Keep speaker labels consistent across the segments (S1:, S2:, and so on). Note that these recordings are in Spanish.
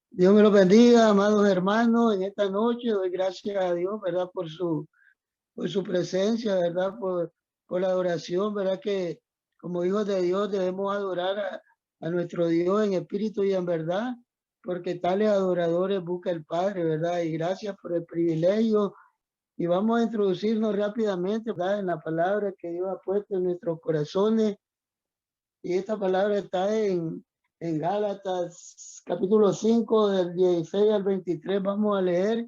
S1: Dios me los bendiga, amados hermanos. En esta noche doy gracias a Dios, ¿verdad? Por su presencia, ¿verdad? Por la adoración, ¿verdad? Que como hijos de Dios debemos adorar a nuestro Dios en espíritu y en verdad, porque tales adoradores busca el Padre, ¿verdad? Y gracias por el privilegio. Y vamos a introducirnos rápidamente, ¿verdad? En la palabra que Dios ha puesto en nuestros corazones. Y esta palabra está en Gálatas capítulo 5 del 16 al 23. Vamos a leer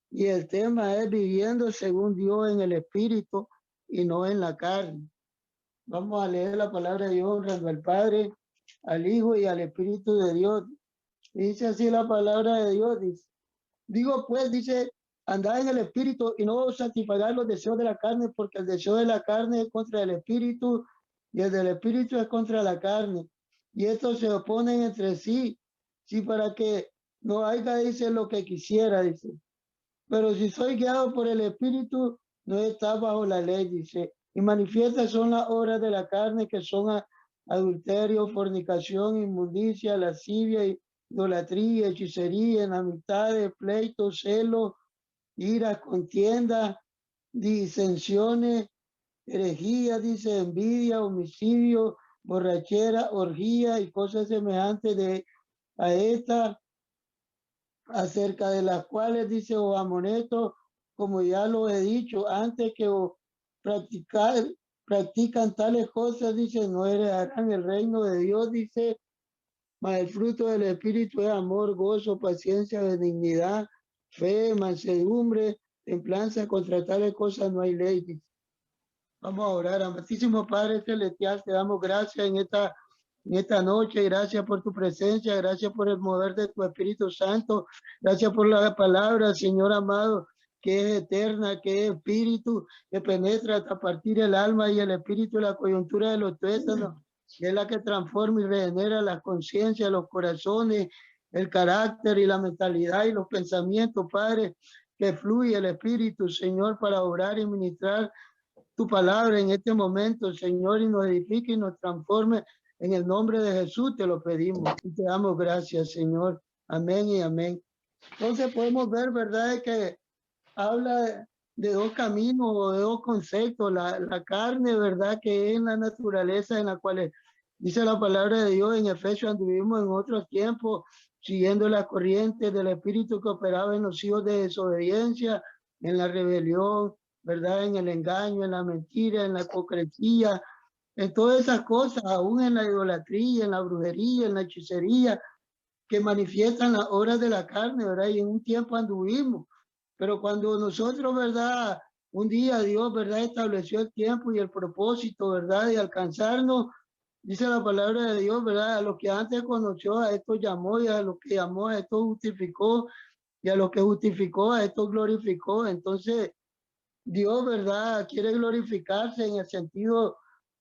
S1: y el tema es viviendo según Dios en el Espíritu y no en la carne. Vamos a leer la palabra de Dios honrando al Padre, al Hijo y al Espíritu de Dios. Dice así la palabra de Dios. Digo pues, dice, andad en el Espíritu y no satisfagáis los deseos de la carne, porque el deseo de la carne es contra el Espíritu y el del Espíritu es contra la carne. Y estos se oponen entre sí, sí, para que no haya, dice, lo que quisiera, dice. Pero si soy guiado por el Espíritu, no está bajo la ley, dice. Y manifiestas son las obras de la carne, que son adulterio, fornicación, inmundicia, lascivia, idolatría, hechicería, enemistades, pleitos, celos, ira, contienda, disensiones, herejía, dice, envidia, homicidio, borrachera, orgía y cosas semejantes a esta, acerca de las cuales dice, os amonesto, como ya lo he dicho antes, que practicar, practican tales cosas, dice, no heredarán el reino de Dios, dice. Mas el fruto del Espíritu es amor, gozo, paciencia, benignidad, fe, mansedumbre, templanza. Contra tales cosas no hay ley, dice. Vamos a orar. Amantísimo Padre Celestial, te damos gracias en esta noche. Gracias por tu presencia, gracias por el mover de tu Espíritu Santo, gracias por la palabra, Señor amado, que es eterna, que es espíritu, que penetra hasta partir el alma y el espíritu y la coyuntura de los tuétanos, que es la que transforma y regenera las conciencias, los corazones, el carácter y la mentalidad y los pensamientos, Padre, que fluye el espíritu, Señor, para obrar y ministrar tu palabra en este momento, Señor, y nos edifique y nos transforme. En el nombre de Jesús te lo pedimos y te damos gracias, Señor. Amén y amén. Entonces podemos ver, ¿verdad?, que habla de dos caminos o de dos conceptos. La carne, ¿verdad?, que es la naturaleza en la cual dice la palabra de Dios en Efesios, anduvimos en otros tiempos siguiendo la corriente del espíritu que operaba en los hijos de desobediencia, en la rebelión, ¿verdad?, en el engaño, en la mentira, en la hipocresía, en todas esas cosas, aún en la idolatría, en la brujería, en la hechicería, que manifiestan las obras de la carne, ¿verdad? Y en un tiempo anduvimos, pero cuando nosotros, ¿verdad? Un día Dios, ¿verdad?, estableció el tiempo y el propósito, ¿verdad?, de alcanzarnos. Dice la palabra de Dios, ¿verdad? A los que antes conoció, a estos llamó, y a los que llamó, a estos justificó, y a los que justificó, a estos glorificó. Entonces, Dios, ¿verdad?, quiere glorificarse en el sentido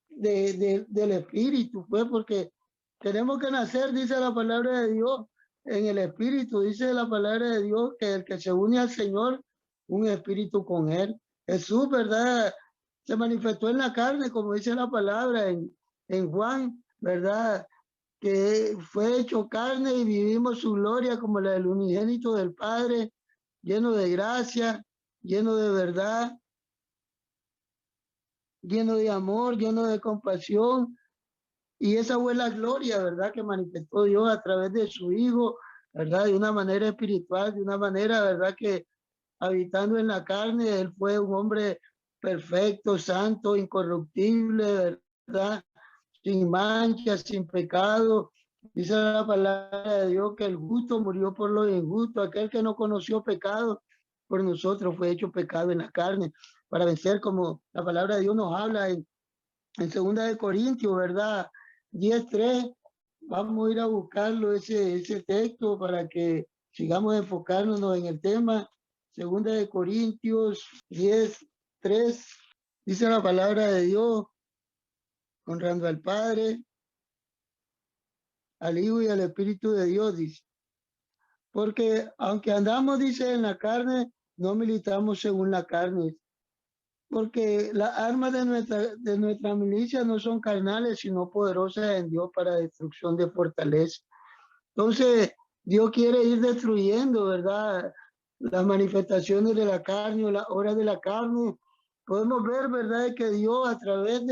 S1: del espíritu, pues, porque tenemos que nacer, dice la palabra de Dios, en el espíritu. Dice la palabra de Dios que el que se une al Señor, un espíritu con él. Jesús, ¿verdad?, se manifestó en la carne, como dice la palabra en Juan, ¿verdad?, que fue hecho carne y vivimos su gloria como la del unigénito del Padre, lleno de gracia, lleno de verdad, lleno de amor, lleno de compasión. Y esa fue la gloria, ¿verdad?, que manifestó Dios a través de su Hijo, ¿verdad?, de una manera espiritual, de una manera, ¿verdad?, que habitando en la carne, Él fue un hombre perfecto, santo, incorruptible, ¿verdad?, sin mancha, sin pecado. Dice la palabra de Dios que el justo murió por los injustos, aquel que no conoció pecado, por nosotros fue hecho pecado en la carne, para vencer, como la palabra de Dios nos habla en segunda de Corintios, ¿verdad? 10:3. Vamos a ir a buscarlo, ese texto, para que sigamos enfocándonos en el tema. Segunda de Corintios 10:3. Dice la palabra de Dios, honrando al Padre, al Hijo y al Espíritu de Dios, dice. Porque aunque andamos, dice, en la carne, no militamos según la carne, porque las armas de nuestra milicia no son carnales, sino poderosas en Dios para destrucción de fortaleza. Entonces, Dios quiere ir destruyendo, ¿verdad? Las manifestaciones de la carne o las obras de la carne. Podemos ver, ¿verdad? Que Dios a través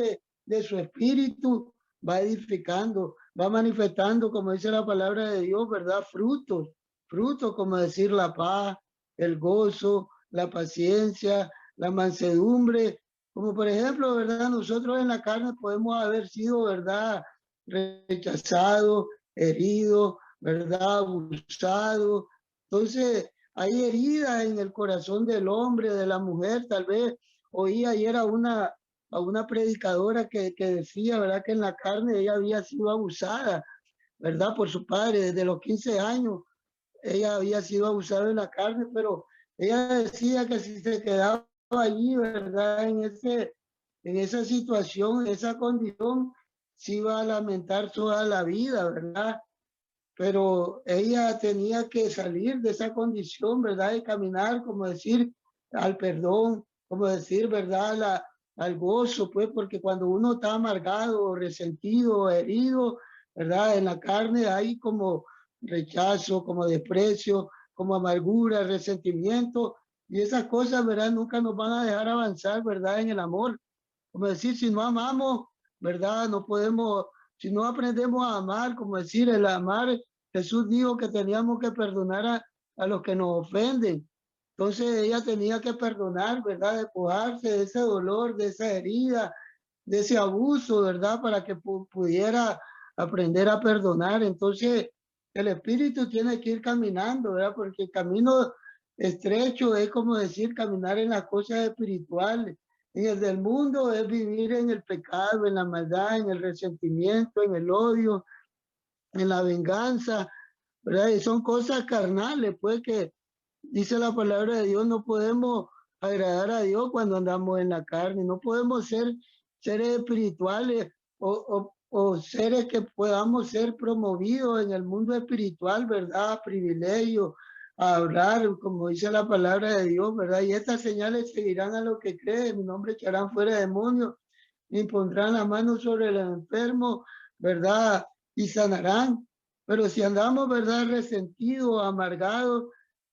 S1: de su espíritu va edificando, va manifestando, como dice la palabra de Dios, ¿verdad? Frutos, frutos como decir la paz, el gozo, la paciencia, la mansedumbre. Como por ejemplo, ¿verdad? Nosotros en la carne podemos haber sido, ¿verdad? Rechazados, heridos, ¿verdad? Abusado. Entonces, hay heridas en el corazón del hombre, de la mujer. Tal vez oí ayer a una predicadora que decía, ¿verdad? Que en la carne ella había sido abusada, ¿verdad? Por su padre desde los 15 años. Ella había sido abusada en la carne, pero ella decía que si se quedaba allí, ¿verdad? En esa situación, en esa condición, se iba a lamentar toda la vida, ¿verdad? Pero ella tenía que salir de esa condición, ¿verdad? De caminar, como decir, al perdón, como decir, ¿verdad? Al gozo, pues, porque cuando uno está amargado, resentido, herido, ¿verdad? En la carne hay como rechazo, como desprecio, como amargura, resentimiento, y esas cosas, ¿verdad? Nunca nos van a dejar avanzar, ¿verdad? En el amor. Como decir, si no amamos, ¿verdad? No podemos, si no aprendemos a amar, como decir, el amar, Jesús dijo que teníamos que perdonar a los que nos ofenden. Entonces ella tenía que perdonar, ¿verdad? Despojarse de ese dolor, de esa herida, de ese abuso, ¿verdad? Para que pudiera aprender a perdonar. Entonces el espíritu tiene que ir caminando, ¿verdad? Porque el camino estrecho es como decir caminar en las cosas espirituales. En el del mundo es vivir en el pecado, en la maldad, en el resentimiento, en el odio, en la venganza, ¿verdad? Y son cosas carnales, pues que dice la palabra de Dios, no podemos agradar a Dios cuando andamos en la carne, no podemos ser seres espirituales o seres que podamos ser promovidos en el mundo espiritual, ¿verdad? Privilegio, a hablar, como dice la palabra de Dios, ¿verdad? Y estas señales seguirán a los que creen, mi nombre echarán fuera demonios, y pondrán la mano sobre el enfermo, ¿verdad? Y sanarán. Pero si andamos, ¿verdad? Resentidos, amargados,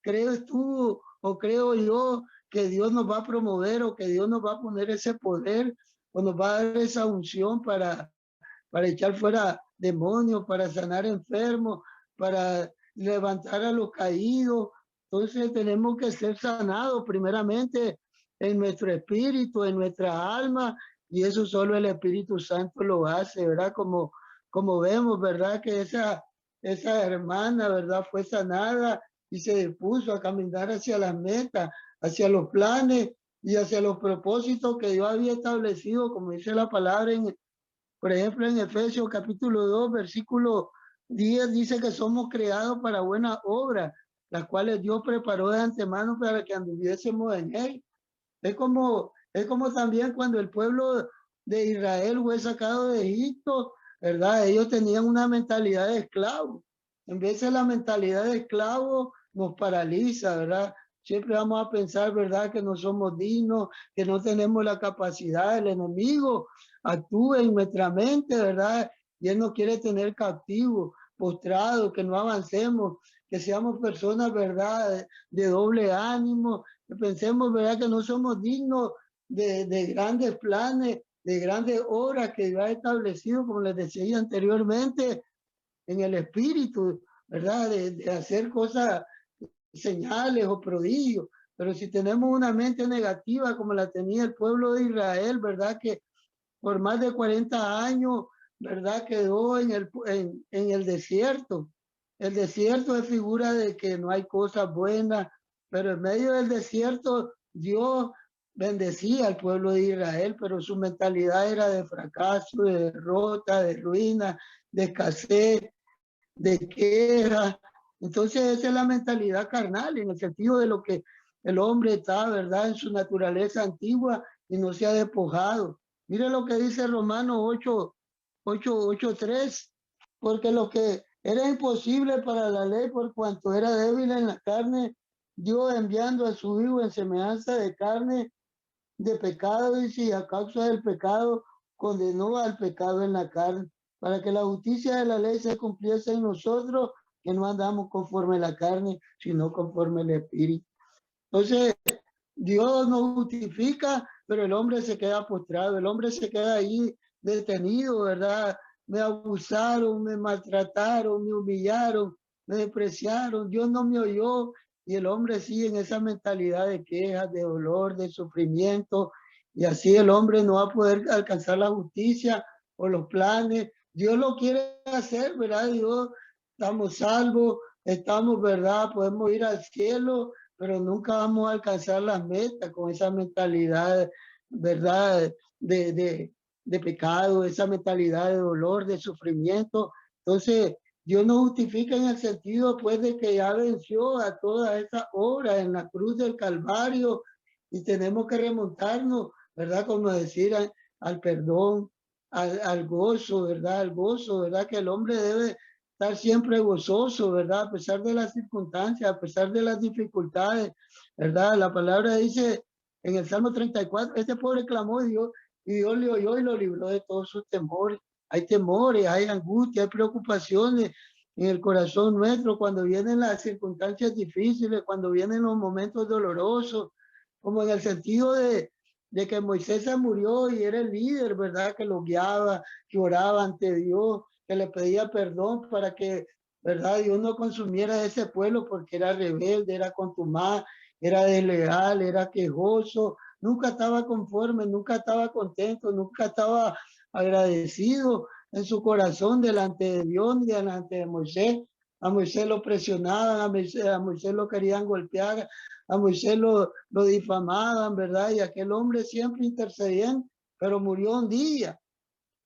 S1: ¿crees tú o creo yo que Dios nos va a promover o que Dios nos va a poner ese poder o nos va a dar esa unción para echar fuera demonios, para sanar enfermos, para levantar a los caídos? Entonces tenemos que ser sanados primeramente en nuestro espíritu, en nuestra alma, y eso solo el Espíritu Santo lo hace, ¿verdad? Como vemos, ¿verdad? Que esa hermana, ¿verdad? Fue sanada y se dispuso a caminar hacia las metas, hacia los planes y hacia los propósitos que Dios había establecido, como dice la palabra por ejemplo, en Efesios capítulo 2 versículo 10 dice que somos creados para buenas obras, las cuales Dios preparó de antemano para que anduviésemos en él. Es como también cuando el pueblo de Israel fue sacado de Egipto, ¿verdad? Ellos tenían una mentalidad de esclavo. En vez de la mentalidad de esclavo nos paraliza, ¿verdad? Siempre vamos a pensar, ¿verdad? Que no somos dignos, que no tenemos la capacidad. El enemigo actúa en nuestra mente, ¿verdad? Y él nos quiere tener cautivos, postrados, que no avancemos, que seamos personas, ¿verdad? De doble ánimo, que pensemos, ¿verdad? Que no somos dignos de grandes planes, de grandes obras que Dios ha establecido, como les decía anteriormente, en el espíritu, ¿verdad? De hacer cosas, señales o prodigios. Pero si tenemos una mente negativa como la tenía el pueblo de Israel, ¿verdad? Que por más de 40 años, ¿verdad? Quedó en el desierto. El desierto es figura de que no hay cosas buenas, pero en medio del desierto Dios bendecía al pueblo de Israel, pero su mentalidad era de fracaso, de derrota, de ruina, de escasez, de queja. Entonces esa es la mentalidad carnal, en el sentido de lo que el hombre está, ¿verdad? En su naturaleza antigua y no se ha despojado. Mire lo que dice Romanos 8:3, porque lo que era imposible para la ley por cuanto era débil en la carne, Dios enviando a su Hijo en semejanza de carne, de pecado, y si a causa del pecado condenó al pecado en la carne, para que la justicia de la ley se cumpliese en nosotros, que no andamos conforme a la carne, sino conforme al Espíritu. Entonces, Dios nos justifica, pero el hombre se queda postrado, el hombre se queda ahí detenido, ¿verdad? Me abusaron, me maltrataron, me humillaron, me despreciaron, Dios no me oyó, y el hombre sigue en esa mentalidad de quejas, de dolor, de sufrimiento, y así el hombre no va a poder alcanzar la justicia o los planes. Dios lo quiere hacer, ¿verdad? Dios, estamos salvos, estamos, ¿verdad? Podemos ir al cielo, pero nunca vamos a alcanzar las metas con esa mentalidad, ¿verdad? De pecado, esa mentalidad de dolor, de sufrimiento. Entonces, Dios nos justifica en el sentido, pues, de que ya venció a toda esa obra en la cruz del Calvario y tenemos que remontarnos, ¿verdad? Como decir, al perdón, al gozo, ¿verdad? Al gozo, ¿verdad? Que el hombre debe estar siempre gozoso, ¿verdad? A pesar de las circunstancias, a pesar de las dificultades, ¿verdad? La palabra dice en el Salmo 34, este pobre clamó y Dios le oyó y lo libró de todos sus temores, hay angustia, hay preocupaciones en el corazón nuestro cuando vienen las circunstancias difíciles, cuando vienen los momentos dolorosos, como en el sentido de que Moisés se murió y era el líder, ¿verdad? Que lo guiaba, que oraba ante Dios, que le pedía perdón para que, ¿verdad? Dios no consumiera ese pueblo porque era rebelde, era contumaz, era desleal, era quejoso, nunca estaba conforme, nunca estaba contento, nunca estaba agradecido en su corazón delante de Dios ni delante de Moisés. A Moisés lo presionaban, a Moisés lo querían golpear, a Moisés lo difamaban, ¿verdad? Y aquel hombre siempre intercedían, pero murió un día.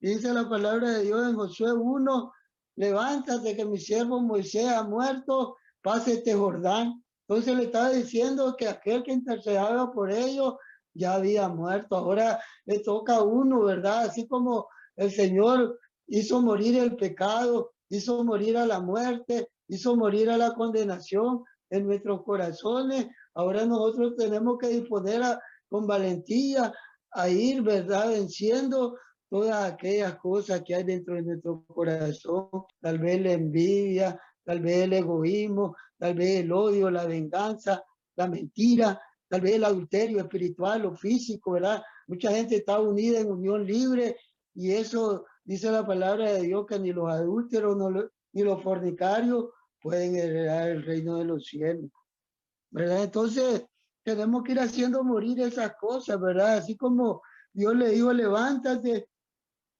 S1: Y dice la palabra de Dios en Josué 1, levántate que mi siervo Moisés ha muerto, pase este Jordán. Entonces le estaba diciendo que aquel que intercedía por ellos ya había muerto. Ahora le toca a uno, ¿verdad? Así como el Señor hizo morir el pecado, hizo morir a la muerte, hizo morir a la condenación en nuestros corazones. Ahora nosotros tenemos que disponer con valentía a ir, ¿verdad? Venciendo todas aquellas cosas que hay dentro de nuestro corazón, tal vez la envidia, tal vez el egoísmo, tal vez el odio, la venganza, la mentira, tal vez el adulterio espiritual o físico, ¿verdad? Mucha gente está unida en unión libre y eso dice la palabra de Dios que ni los adúlteros ni los fornicarios pueden heredar el reino de los cielos, ¿verdad? Entonces tenemos que ir haciendo morir esas cosas, ¿verdad? Así como Dios le dijo, levántate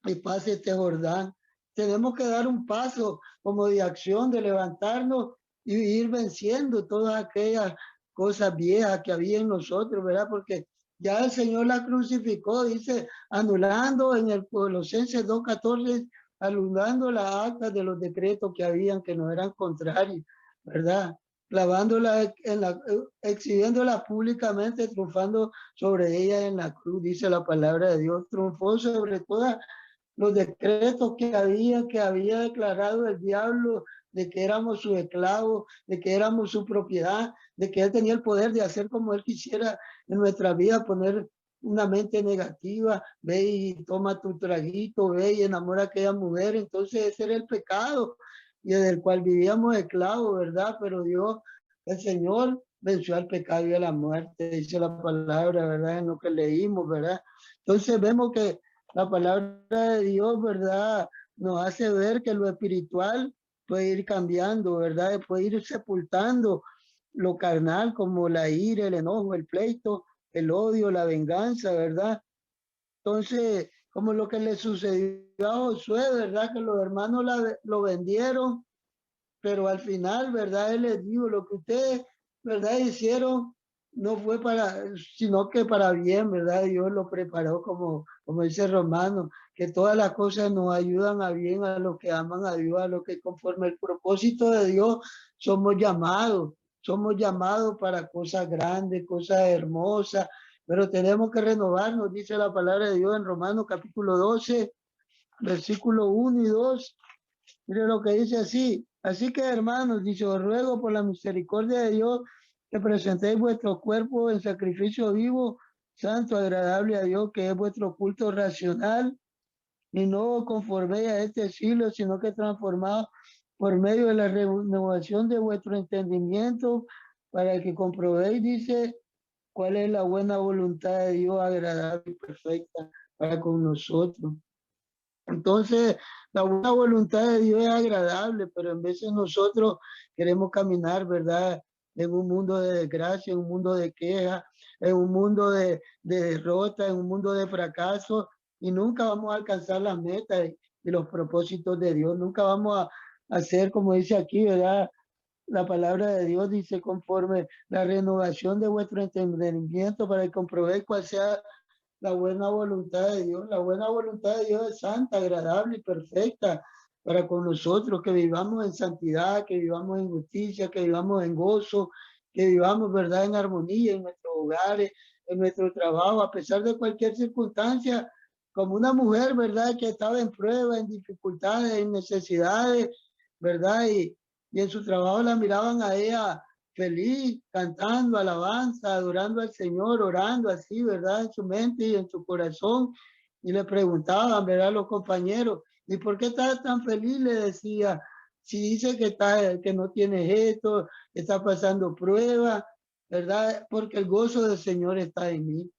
S1: y pase este Jordán. Tenemos que dar un paso como de acción, de levantarnos y ir venciendo todas aquellas cosas viejas que había en nosotros, ¿verdad? Porque ya el Señor la crucificó, dice, anulando en el Colosenses 2:14, anulando las actas de los decretos que habían que no eran contrarios, ¿verdad? Clavándola exhibiéndola públicamente, triunfando sobre ella en la cruz, dice la palabra de Dios, triunfó sobre todas los decretos que había declarado el diablo de que éramos su esclavo, de que éramos su propiedad, de que él tenía el poder de hacer como él quisiera en nuestra vida, poner una mente negativa, ve y toma tu traguito, ve y enamora a aquella mujer. Entonces ese era el pecado y del cual vivíamos esclavos, ¿verdad? Pero Dios, el Señor, venció al pecado y a la muerte, dice la palabra, ¿verdad? En lo que leímos, ¿verdad? Entonces vemos que la palabra de Dios, ¿verdad? Nos hace ver que lo espiritual puede ir cambiando, ¿verdad? Puede ir sepultando lo carnal como la ira, el enojo, el pleito, el odio, la venganza, ¿verdad? Entonces, como lo que le sucedió a Josué, ¿verdad? Que los hermanos lo vendieron, pero al final, ¿verdad? Él les dijo, lo que ustedes, ¿verdad? Hicieron no fue para, sino que para bien, ¿verdad? Dios lo preparó como dice Romano, que todas las cosas nos ayudan a bien a los que aman a Dios, a los que conforme el propósito de Dios somos llamados para cosas grandes, cosas hermosas, pero tenemos que renovarnos, dice la palabra de Dios en Romanos capítulo 12, versículo 1 y 2. Mire lo que dice así. Así que, hermanos, dice, os ruego por la misericordia de Dios que presentéis vuestro cuerpo en sacrificio vivo, santo, agradable a Dios, que es vuestro culto racional, y no conforméis a este siglo, sino que transformados por medio de la renovación de vuestro entendimiento, para que comprobéis, dice, cuál es la buena voluntad de Dios, agradable y perfecta para con nosotros. Entonces, la buena voluntad de Dios es agradable, pero en veces nosotros queremos caminar, ¿verdad? En un mundo de desgracia, en un mundo de queja, en un mundo de derrota, en un mundo de fracaso, y nunca vamos a alcanzar las metas y los propósitos de Dios. Nunca vamos a hacer, como dice aquí, ¿verdad? La palabra de Dios dice conforme la renovación de vuestro entendimiento para que comprobéis cuál sea la buena voluntad de Dios. La buena voluntad de Dios es santa, agradable y perfecta para con nosotros, que vivamos en santidad, que vivamos en justicia, que vivamos en gozo, que vivamos, ¿verdad?, en armonía en nuestros hogares, en nuestro trabajo, a pesar de cualquier circunstancia, como una mujer, ¿verdad?, que estaba en prueba, en dificultades, en necesidades, ¿verdad? Y en su trabajo la miraban a ella feliz, cantando alabanza, adorando al Señor, orando así, ¿verdad? En su mente y en su corazón. Y le preguntaban, ¿verdad? Los compañeros, ¿y por qué estás tan feliz? Le decía, si dice que no tienes esto, que está pasando prueba, ¿verdad? Porque el gozo del Señor está en mí,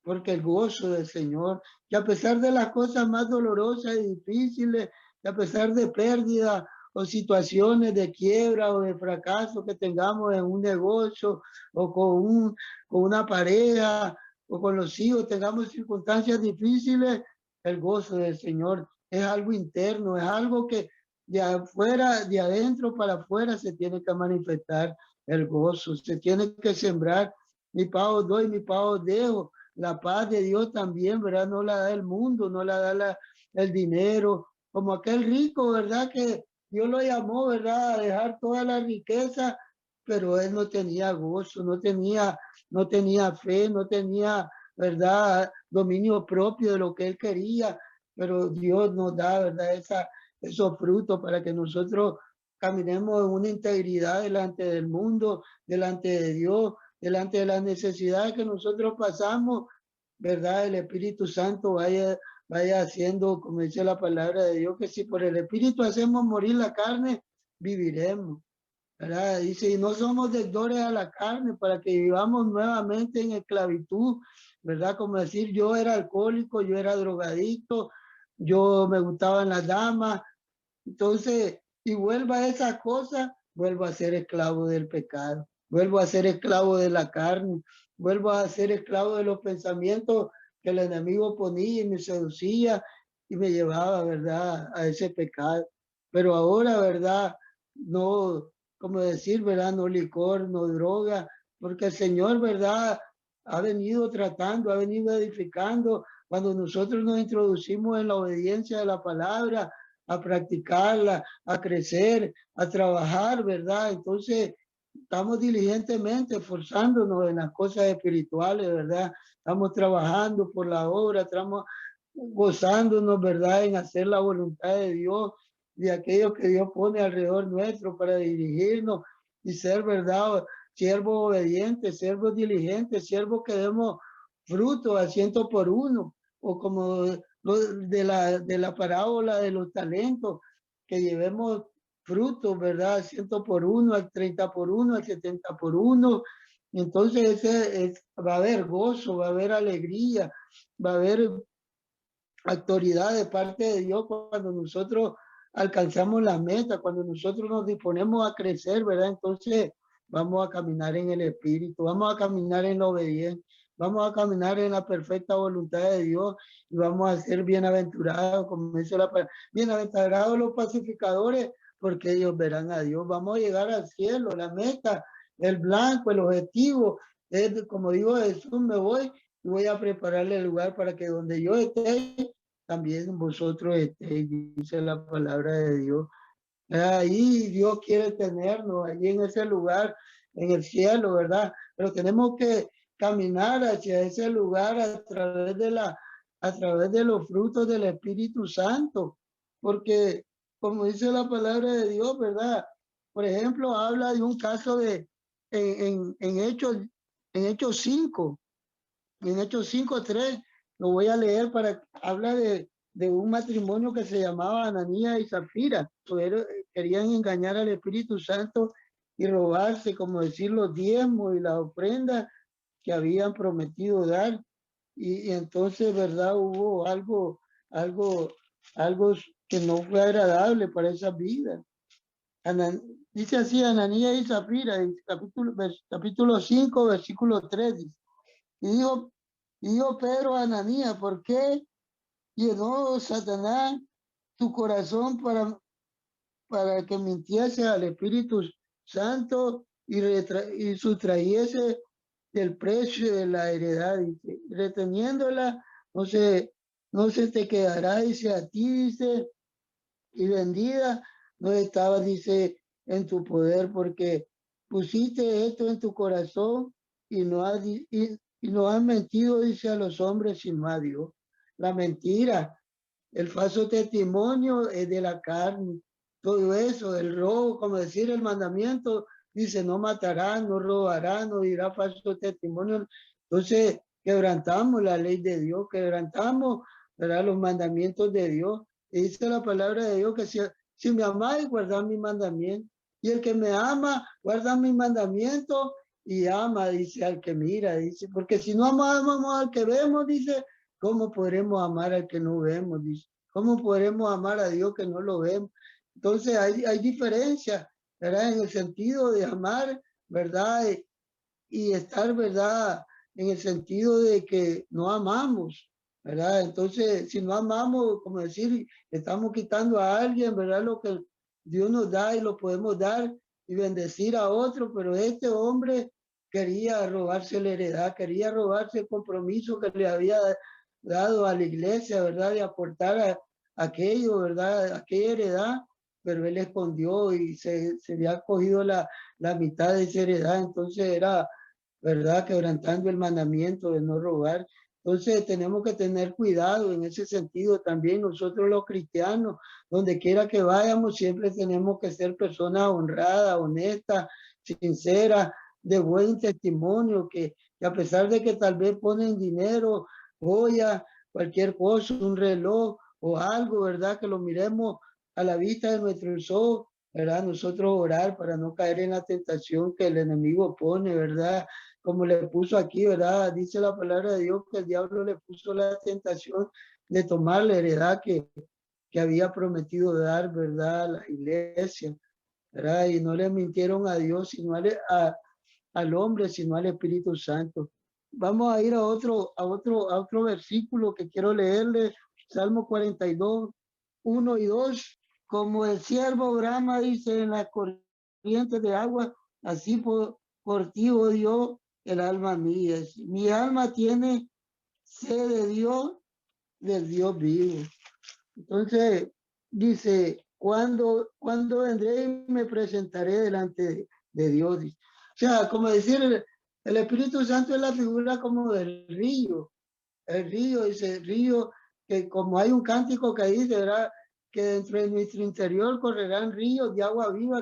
S1: porque el gozo del Señor, que a pesar de las cosas más dolorosas y difíciles, que a pesar de pérdida o situaciones de quiebra o de fracaso que tengamos en un negocio o con una pareja o con los hijos, tengamos circunstancias difíciles, el gozo del Señor es algo interno, es algo que de afuera, de adentro para afuera se tiene que manifestar el gozo, se tiene que sembrar. Mi paz doy, mi paz dejo. La paz de Dios también, ¿verdad? No la da el mundo, no la da el dinero, como aquel rico, ¿verdad? Que Dios lo llamó, ¿verdad? A dejar toda la riqueza, pero él no tenía gozo, no tenía fe, no tenía, ¿verdad? Dominio propio de lo que él quería, pero Dios nos da, ¿verdad? Esos frutos para que nosotros caminemos en una integridad delante del mundo, delante de Dios, delante de las necesidades que nosotros pasamos, ¿verdad? El Espíritu Santo vaya haciendo, como dice la palabra de Dios, que si por el Espíritu hacemos morir la carne, viviremos, ¿verdad? Dice, y no somos deudores a la carne para que vivamos nuevamente en esclavitud, ¿verdad? Como decir, yo era alcohólico, yo era drogadicto, yo me gustaban las damas, entonces, y vuelvo a esas cosas, vuelvo a ser esclavo del pecado, vuelvo a ser esclavo de la carne, vuelvo a ser esclavo de los pensamientos que el enemigo ponía y me seducía y me llevaba, ¿verdad?, a ese pecado. Pero ahora, ¿verdad?, no, como decir, ¿verdad?, no licor, no droga, porque el Señor, ¿verdad?, ha venido tratando, ha venido edificando. Cuando nosotros nos introducimos en la obediencia de la palabra, a practicarla, a crecer, a trabajar, ¿verdad? Entonces, estamos diligentemente esforzándonos en las cosas espirituales, ¿verdad? Estamos trabajando por la obra, estamos gozándonos, ¿verdad? En hacer la voluntad de Dios, de aquello que Dios pone alrededor nuestro para dirigirnos y ser, ¿verdad? Siervos obedientes, siervos diligentes, siervos que demos fruto a ciento por uno, o como de la parábola de los talentos, que llevemos frutos, ¿verdad? 100 por uno, al 30 por uno, al 70 por uno. Entonces va a haber gozo, va a haber alegría, va a haber autoridad de parte de Dios cuando nosotros alcanzamos la meta, cuando nosotros nos disponemos a crecer, ¿verdad? Entonces vamos a caminar en el Espíritu, vamos a caminar en la obediencia, vamos a caminar en la perfecta voluntad de Dios y vamos a ser bienaventurados, como dice la palabra, bienaventurados los pacificadores, porque ellos verán a Dios. Vamos a llegar al cielo, la meta, el blanco, el objetivo, es, como digo Jesús, me voy y voy a prepararle el lugar para que donde yo esté, también vosotros estéis, dice la palabra de Dios. Ahí Dios quiere tenernos, allí en ese lugar, en el cielo, ¿verdad? Pero tenemos que caminar hacia ese lugar a través de los frutos del Espíritu Santo, porque como dice la palabra de Dios, ¿verdad? Por ejemplo, habla de un caso en Hechos 5, en Hechos 5:3, lo voy a leer habla de un matrimonio que se llamaba Ananías y Zafira, querían engañar al Espíritu Santo y robarse, como decir, los diezmos y las ofrendas que habían prometido dar. Y entonces, ¿verdad? Hubo algo, algo que no fue agradable para esa vida. Dice así Ananías y Zafira, en capítulo 5, versículo 3. Dice, y dijo Pedro a Ananías, ¿por qué llenó Satanás tu corazón para que mintiese al Espíritu Santo y sustrayese del precio de la heredad? Dice, reteniéndola, no se te quedará, dice, a ti, dice, y vendida no estaba, dice, en tu poder, porque pusiste esto en tu corazón y no has mentido, dice, a los hombres, sino a Dios. La mentira, el falso testimonio es de la carne, todo eso, el robo, como decir el mandamiento, dice, no matarás, no robarás, no dirás falso testimonio. Entonces, quebrantamos la ley de Dios, quebrantamos, ¿verdad?, los mandamientos de Dios. Y dice la palabra de Dios que si me amáis, guardad mi mandamiento. Y el que me ama, guarda mi mandamiento y ama, dice, al que mira, dice, porque si no amamos al que vemos, dice, ¿cómo podremos amar al que no vemos? Dice, ¿cómo podremos amar a Dios que no lo vemos? Entonces hay diferencia, ¿verdad? En el sentido de amar, ¿verdad? Y estar, ¿verdad? En el sentido de que no amamos, ¿verdad? Entonces, si no amamos, como decir, estamos quitando a alguien, ¿verdad? Lo que Dios nos da y lo podemos dar y bendecir a otro, pero este hombre quería robarse la heredad, quería robarse el compromiso que le había dado a la iglesia, ¿verdad? De aportar aquello, ¿verdad? Aquella heredad, pero él escondió y se había cogido la mitad de esa heredad, entonces era, ¿verdad?, quebrantando el mandamiento de no robar. Entonces tenemos que tener cuidado en ese sentido también nosotros los cristianos, donde quiera que vayamos, siempre tenemos que ser personas honradas, honestas, sinceras, de buen testimonio, que a pesar de que tal vez ponen dinero, joya, cualquier cosa, un reloj o algo, ¿verdad?, que lo miremos a la vista de nuestros ojos, ¿verdad? Nosotros orar para no caer en la tentación que el enemigo pone, ¿verdad? Como le puso aquí, ¿verdad? Dice la palabra de Dios que el diablo le puso la tentación de tomar la heredad que había prometido dar, ¿verdad?, a la iglesia, ¿verdad? Y no le mintieron a Dios, sino al hombre, sino al Espíritu Santo. Vamos a ir a otro versículo que quiero leerle, Salmo 42, 1 y 2. Como el siervo brama, dice, en las corrientes de agua, así por ti, oh Dios, el alma mía. Mi alma tiene sed de Dios, del Dios vivo. Entonces, dice, ¿cuándo vendré y me presentaré delante de Dios? Dice. O sea, como decir, el Espíritu Santo es la figura como del río. El río, dice, el río, que como hay un cántico que dice, ¿verdad?, que dentro de nuestro interior correrán ríos de agua viva,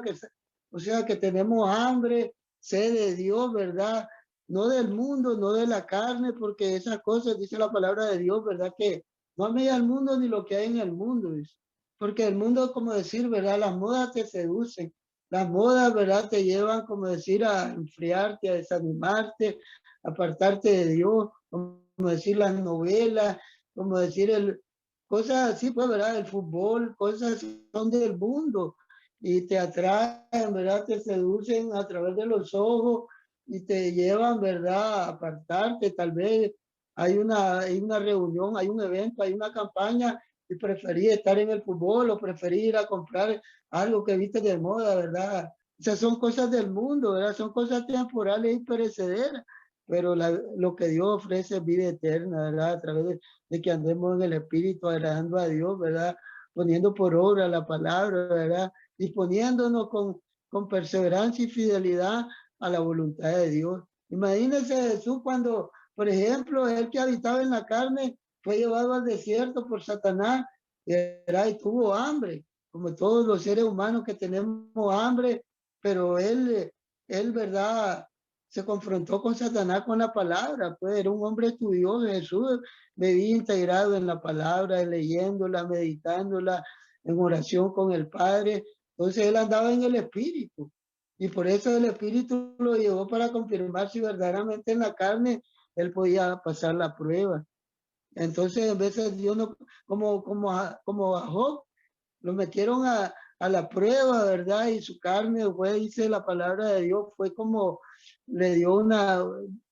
S1: o sea, que tenemos hambre, sed de Dios, ¿verdad? No del mundo, no de la carne, porque esas cosas, dice la palabra de Dios, ¿verdad? Que no améis al mundo ni lo que hay en el mundo, dice. Porque el mundo, como decir, ¿verdad? Las modas te seducen. Las modas, ¿verdad?, te llevan, como decir, a enfriarte, a desanimarte, a apartarte de Dios, como decir las novelas, como decir cosas así, pues, ¿verdad? El fútbol, cosas así son del mundo y te atraen, ¿verdad? Te seducen a través de los ojos y te llevan, ¿verdad?, a apartarte. Tal vez hay una reunión, hay un evento, hay una campaña y preferí estar en el fútbol o preferí ir a comprar algo que viste de moda, ¿verdad? O sea, son cosas del mundo, ¿verdad? Son cosas temporales y perecederas, pero lo que Dios ofrece es vida eterna, ¿verdad? A través de que andemos en el Espíritu, agradando a Dios, ¿verdad? Poniendo por obra la palabra, ¿verdad? Disponiéndonos con perseverancia y fidelidad a la voluntad de Dios. Imagínense Jesús cuando, por ejemplo, él que habitaba en la carne, fue llevado al desierto por Satanás, ¿verdad? Y tuvo hambre, como todos los seres humanos que tenemos hambre, pero él, ¿verdad?, se confrontó con Satanás con la palabra, pues era un hombre estudioso. Jesús vivía integrado en la palabra, leyéndola, meditándola, en oración con el Padre, Entonces él andaba en el espíritu. Y por eso el espíritu lo llevó para confirmar si verdaderamente en la carne él podía pasar la prueba. Entonces, en vez de Dios, no, como a Job, lo metieron a la prueba, ¿verdad? Y su carne fue, dice la palabra de Dios, fue como le dio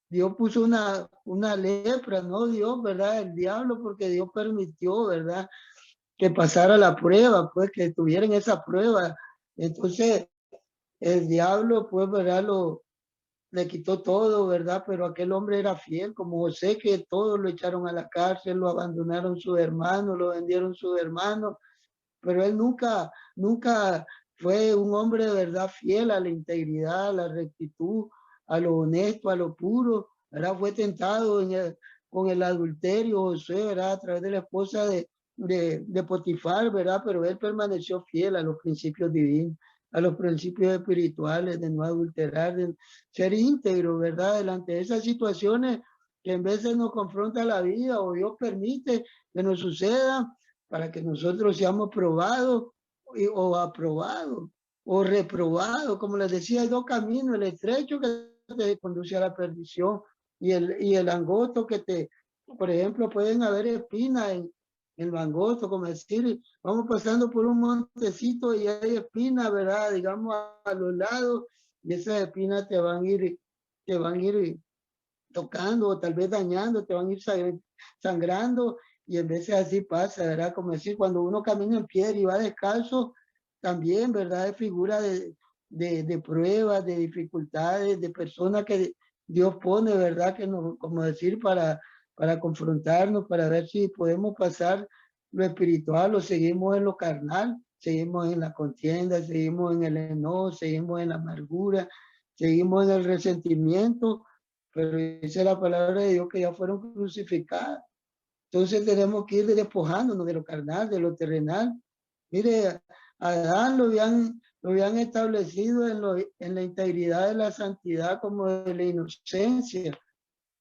S1: Dios puso una lepra, ¿no? Dios, ¿verdad? El diablo, porque Dios permitió, ¿verdad? Que pasara la prueba, pues que tuvieran esa prueba. Entonces, el diablo, pues, ¿verdad? Le quitó todo, ¿verdad? Pero aquel hombre era fiel, como José, que todos lo echaron a la cárcel, lo abandonaron sus hermanos, lo vendieron sus hermanos, pero él nunca fue un hombre de verdad fiel a la integridad, a la rectitud, a lo honesto, a lo puro, ¿verdad? Fue tentado con el adulterio, José, ¿verdad? A través de la esposa de Potifar, ¿verdad? Pero él permaneció fiel a los principios divinos, a los principios espirituales, de no adulterar, de ser íntegro, ¿verdad? Delante de esas situaciones que en veces nos confronta la vida o Dios permite que nos suceda, para que nosotros seamos probados o aprobados o reprobados. Como les decía, hay dos caminos, el estrecho que te conduce a la perdición y el angosto que por ejemplo, pueden haber espinas en el angosto, como decir, vamos pasando por un montecito y hay espinas, ¿verdad? Digamos a los lados, y esas espinas te van a ir tocando o tal vez dañando, te van a ir sangrando, y en veces así pasa, ¿verdad? Como decir, cuando uno camina en piedra y va descalzo, también, ¿verdad? Es figura de pruebas, de dificultades, de personas que Dios pone, ¿verdad? Que nos, como decir, para confrontarnos, para ver si podemos pasar lo espiritual o seguimos en lo carnal, seguimos en la contienda, seguimos en el enojo, seguimos en la amargura, seguimos en el resentimiento, pero dice la palabra de Dios que ya fueron crucificadas. Entonces tenemos que ir despojándonos de lo carnal, de lo terrenal. Mire, a Adán lo habían establecido en la integridad de la santidad como de la inocencia,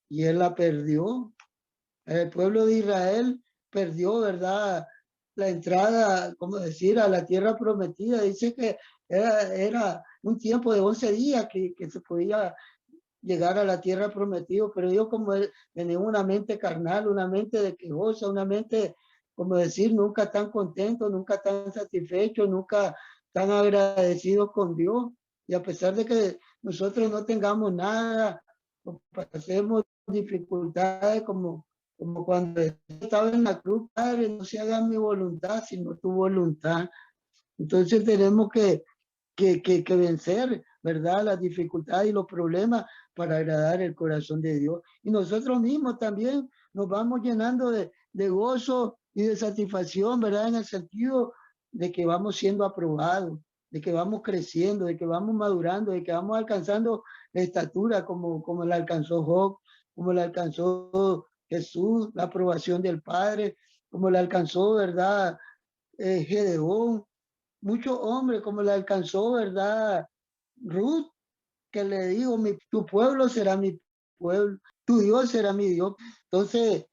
S1: y él la perdió. El pueblo de Israel perdió, ¿verdad? La entrada, como decir, a la tierra prometida. Dice que era un tiempo de 11 días que se podía llegar a la tierra prometida, pero yo como tenía una mente carnal, una mente de quejosa, una mente, como decir, nunca tan contento, nunca tan satisfecho, nunca tan agradecido con Dios. Y a pesar de que nosotros no tengamos nada, o pasemos dificultades como cuando estaba en la cruz, Padre, no se haga mi voluntad, sino tu voluntad. Entonces tenemos que vencer, ¿verdad? Las dificultades y los problemas para agradar el corazón de Dios. Y nosotros mismos también nos vamos llenando de gozo y de satisfacción, ¿verdad? En el sentido de que vamos siendo aprobados, de que vamos creciendo, de que vamos madurando, de que vamos alcanzando la estatura como la alcanzó Job, como la alcanzó Jesús, la aprobación del Padre, como la alcanzó, ¿verdad? Gedeón, muchos hombres, como le alcanzó, ¿verdad? Ruth, que le dijo, tu pueblo será mi pueblo, tu Dios será mi Dios. Entonces,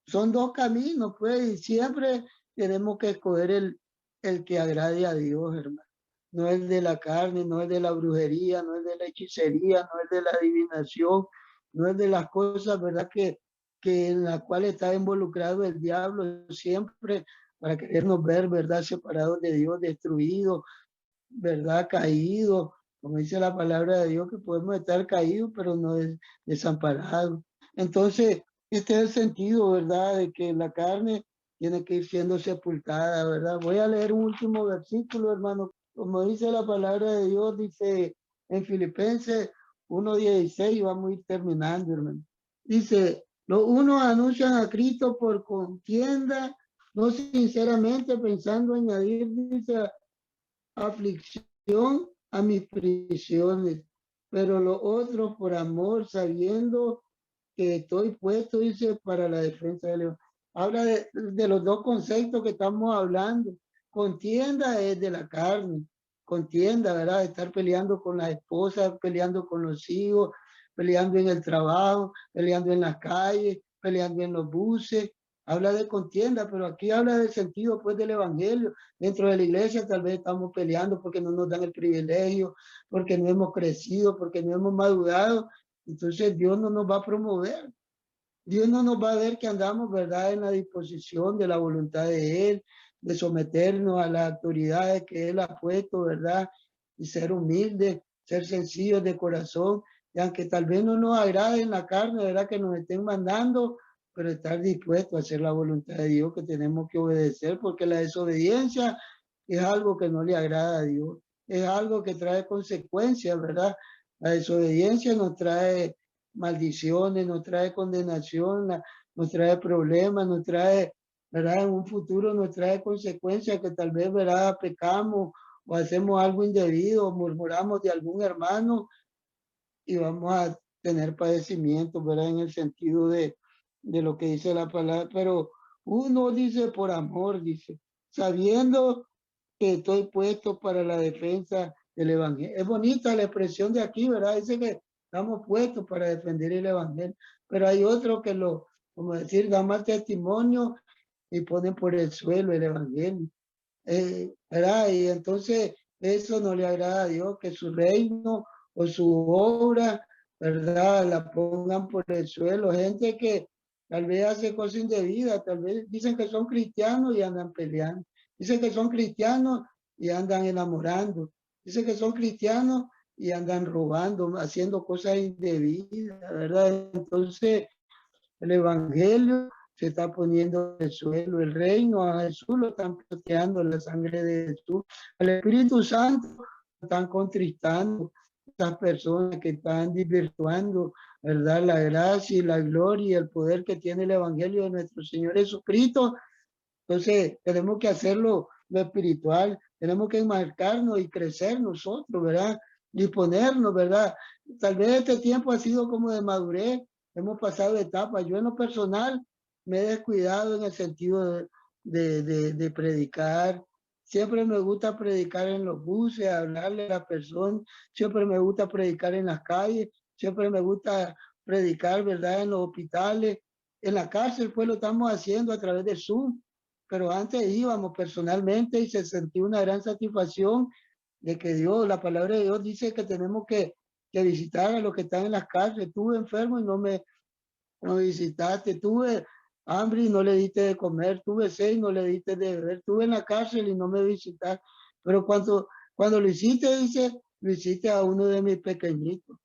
S1: son dos caminos, pues, y siempre tenemos que escoger el que agrade a Dios, hermano. No es de la carne, no es de la brujería, no es de la hechicería, no es de la adivinación, no es de las cosas, ¿verdad? Que en las cuales está involucrado el diablo siempre para querernos ver, ¿verdad? Separados de Dios, destruidos, ¿verdad? Caídos, como dice la palabra de Dios, que podemos estar caídos, pero no desamparados. Entonces, este es el sentido, ¿verdad? De que la carne tiene que ir siendo sepultada, ¿verdad? Voy a leer un último versículo, hermano. Como dice la palabra de Dios, dice en Filipenses 1:16, y vamos a ir terminando, hermano. Dice, los unos anuncian a Cristo por contienda, no sinceramente pensando añadir, dice, aflicción a mis prisiones, pero los otros por amor, sabiendo que estoy puesto, dice, para la defensa de León. Habla de los dos conceptos que estamos hablando. Contienda es de la carne, contienda, ¿verdad? Estar peleando con la esposa, peleando con los hijos, peleando en el trabajo, peleando en las calles, peleando en los buses. habla de contienda, pero aquí habla del sentido pues del evangelio. Dentro de la iglesia tal vez estamos peleando porque no nos dan el privilegio, porque no hemos crecido, porque no hemos madurado. Entonces Dios no nos va a promover. Dios no nos va a ver que andamos, ¿verdad?, en la disposición de la voluntad de Él, de someternos a las autoridades que Él ha puesto, ¿verdad? Y ser humildes, ser sencillos de corazón, y aunque tal vez no nos agrade en la carne, ¿verdad?, que nos estén mandando, pero estar dispuestos a hacer la voluntad de Dios que tenemos que obedecer, porque la desobediencia es algo que no le agrada a Dios, es algo que trae consecuencias, ¿verdad? La desobediencia nos trae maldiciones, nos trae condenación, nos trae problemas, nos trae, ¿verdad? En un futuro nos trae consecuencias que tal vez, ¿verdad?, pecamos o hacemos algo indebido, o murmuramos de algún hermano y vamos a tener padecimientos, ¿verdad? En el sentido de lo que dice la palabra, pero uno dice por amor, dice, sabiendo que estoy puesto para la defensa del evangelio. Es bonita la expresión de aquí, ¿verdad? Dice que estamos puestos para defender el evangelio, pero hay otros que lo, como decir, dan más testimonio y ponen por el suelo el evangelio. ¿Verdad? Y entonces eso no le agrada a Dios, que su reino o su obra, ¿verdad?, la pongan por el suelo. Gente que tal vez hace cosas indebidas, tal vez dicen que son cristianos y andan peleando. Dicen que son cristianos y andan enamorando. Dicen que son cristianos y andan robando, haciendo cosas indebidas, ¿verdad? Entonces, el evangelio se está poniendo en el suelo, el reino a Jesús lo están proteando, la sangre de Jesús, al Espíritu Santo lo están contristando, estas personas que están desvirtuando, ¿verdad?, la gracia y la gloria y el poder que tiene el evangelio de nuestro Señor Jesucristo. Entonces, tenemos que hacerlo lo espiritual, tenemos que enmarcarnos y crecer nosotros, ¿verdad? Disponernos, ¿verdad? Tal vez este tiempo ha sido como de madurez, hemos pasado etapas. Yo en lo personal me he descuidado en el sentido de predicar. Siempre me gusta predicar en los buses, hablarle a las personas. Siempre me gusta predicar en las calles. Siempre me gusta predicar, ¿verdad?, en los hospitales. En la cárcel, pues lo estamos haciendo a través de Zoom, pero antes íbamos personalmente y se sentía una gran satisfacción de que Dios, la palabra de Dios dice que tenemos que visitar a los que están en las cárceles. Estuve enfermo y no me visitaste, tuve hambre y no le diste de comer, tuve sed y no le diste de beber, estuve en la cárcel y no me visitaste, pero cuando lo hiciste, dice, lo hiciste a uno de mis pequeñitos.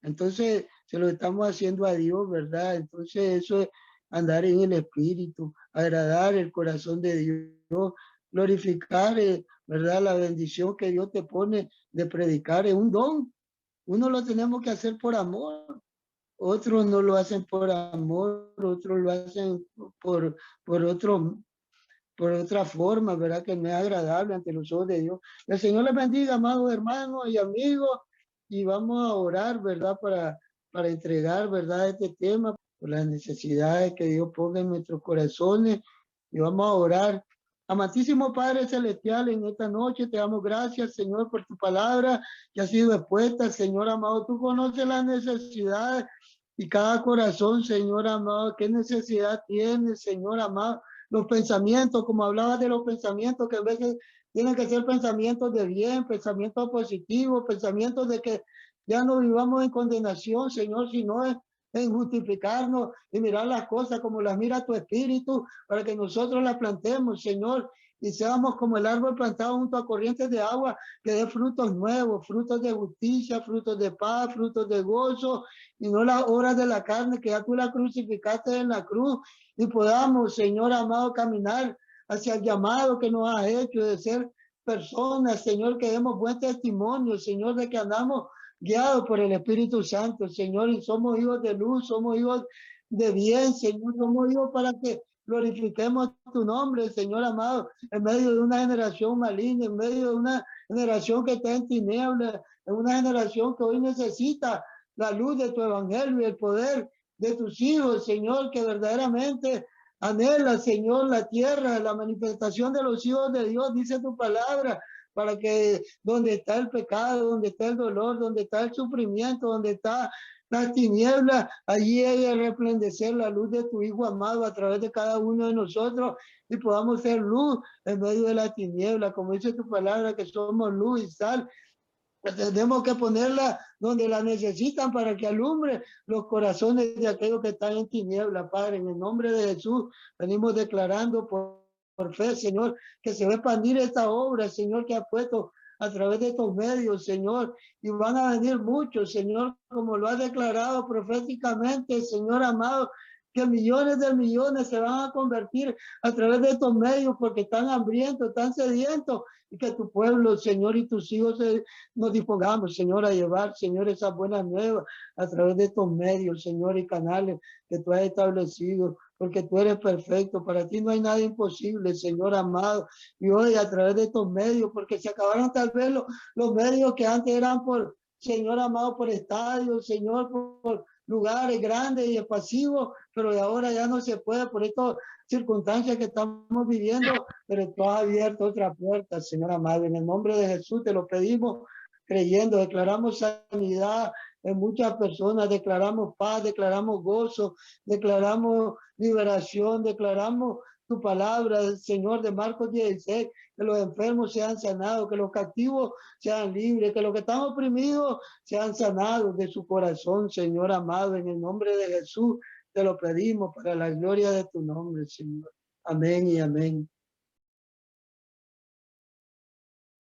S1: Entonces, se lo estamos haciendo a Dios, ¿verdad? Entonces, eso es andar en el Espíritu, agradar el corazón de Dios, glorificar, ¿verdad?, la bendición que Dios te pone de predicar es un don. Uno lo tenemos que hacer por amor. Otros no lo hacen por amor, otros lo hacen por, por otro, por otra forma, ¿verdad?, que no es agradable ante los ojos de Dios. El Señor les bendiga, amados hermanos y amigos, y vamos a orar, ¿verdad?, para entregar, ¿verdad?, este tema, por las necesidades que Dios ponga en nuestros corazones, y vamos a orar. Amantísimo Padre Celestial, en esta noche te damos gracias, Señor, por tu palabra que ha sido expuesta. Señor amado, tú conoces las necesidades y cada corazón, Señor amado, qué necesidad tiene, Señor amado, los pensamientos, como hablabas de los pensamientos, que a veces tienen que ser pensamientos de bien, pensamientos positivos, pensamientos de que ya no vivamos en condenación, Señor, sino en justificarnos y mirar las cosas como las mira tu Espíritu, para que nosotros las plantemos, Señor, y seamos como el árbol plantado junto a corrientes de agua, que dé frutos nuevos, frutos de justicia, frutos de paz, frutos de gozo, y no las obras de la carne, que ya tú la crucificaste en la cruz, y podamos, Señor amado, caminar hacia el llamado que nos has hecho de ser personas, Señor, que demos buen testimonio, Señor, de que andamos guiados por el Espíritu Santo, Señor, y somos hijos de luz, somos hijos de bien, Señor, somos hijos para que glorifiquemos tu nombre, Señor amado, en medio de una generación maligna, en medio de una generación que está en tinieblas, en una generación que hoy necesita la luz de tu evangelio y el poder de tus hijos, Señor, que verdaderamente anhela, Señor, la tierra, la manifestación de los hijos de Dios, dice tu palabra, para que donde está el pecado, donde está el dolor, donde está el sufrimiento, donde está las tinieblas, allí haya resplandecer la luz de tu Hijo amado a través de cada uno de nosotros y podamos ser luz en medio de la tiniebla, como dice tu palabra, que somos luz y sal. Pues tenemos que ponerla donde la necesitan para que alumbre los corazones de aquellos que están en tiniebla, Padre. En el nombre de Jesús venimos declarando por fe, Señor, que se va a expandir esta obra, Señor, que ha puesto a través de estos medios, Señor, y van a venir muchos, Señor, como lo ha declarado proféticamente, Señor amado, que millones de millones se van a convertir a través de estos medios porque están hambrientos, están sedientos, y que tu pueblo, Señor, y tus hijos nos dispongamos, Señor, a llevar, Señor, esas buenas nuevas a través de estos medios, Señor, y canales que tú has establecido, porque tú eres perfecto, para ti no hay nada imposible, Señor amado, y hoy a través de estos medios, porque se acabaron tal vez los medios que antes eran por, Señor amado, por estadios, Señor, por lugares grandes y espacios, pero de ahora ya no se puede por estas circunstancias que estamos viviendo, pero tú has abierto otra puerta, Señor amado. En el nombre de Jesús te lo pedimos, creyendo, declaramos sanidad en muchas personas, declaramos paz, declaramos gozo, declaramos liberación, declaramos tu palabra, Señor, de Marcos 16, que los enfermos sean sanados, que los cautivos sean libres, que los que están oprimidos sean sanados de su corazón, Señor amado, en el nombre de Jesús te lo pedimos para la gloria de tu nombre, Señor. Amén y amén.